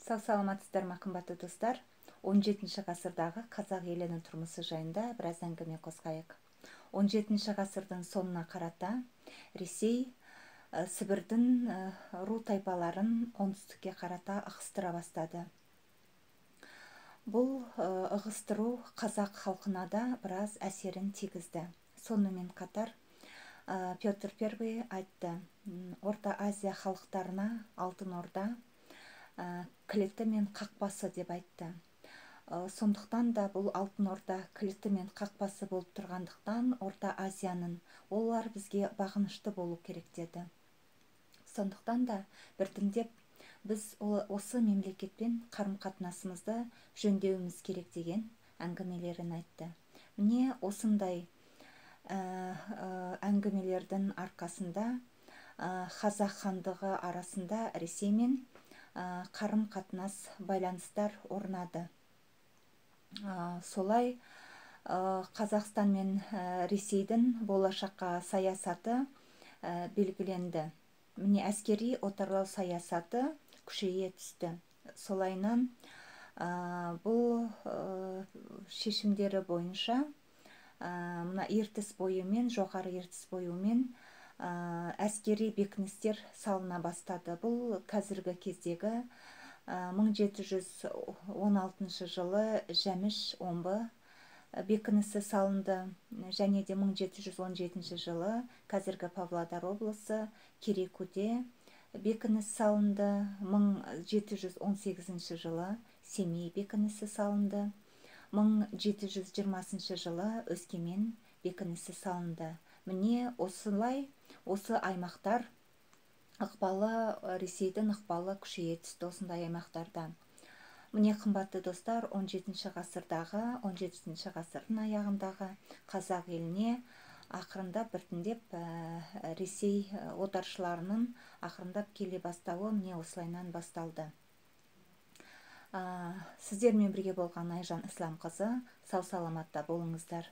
Сау саламатсыздар ма, қымбатты достар. 17 ғасырдағы қазақ елінің тұрмысы жайында біраз әңгіме қозғайық. 17 ғасырдың соңына қарата Ресей Сібірдің ру тайпаларын оңтүстікке қарата ығыстыра бастады. Бұл ығыстыру қазақ халқына да біраз әсерін тигізді. Сонымен қатар Петр I айтты: Орта Азия халықтарына Алтын Орда кілті мен қақпасы деп айтты. Сондықтан да бұл Алтын Орда кілті мен қақпасы болып тұрғандықтан Орта Азияның олар бізге бағынышты болу керек деді. Сондықтан да біртіндеп біз осы мемлекетпен қарым-қатынасымызды жөндеуіміз керек деген әңгімелерін айтты. Міне осындай әңгімелердің арқасында Қазақ хандығы арасында Ресеймен қарым-қатынас байланыстар орнады. Солай Қазақстан мен Ресейдің болашаққа саясаты белгіленді. Міне әскери отарлау саясаты күшейе түсті. Солайынан бұл шешімдері бойынша мына ертіс бойымен, жоғары ертіс бойымен әскери бекіністер салына бастады. Бұл қазіргі кездегі 1716 жылы Жәміш омбы бекінісі салынды, және де 1717 жылы қазіргі Павлодар облысы Керекуде бекініс салынды, 1718 жылы Семей бекінісі салынды, 1720 жылы Өскемен бекінісі салынды. Міне осылай осы аймақтар ықпалы, Ресейдің ықпалы күшейе түсті осындай аймақтарда. Міне қымбатты достар, 17 ғасырдың аяғындағы қазақ еліне ақырындап біртіндеп Ресей отаршыларының ақырындап келе бастауы міне осылайынан басталды. Сіздермен бірге болған Айжан Исламқызы, сау саламатта болыңыздар.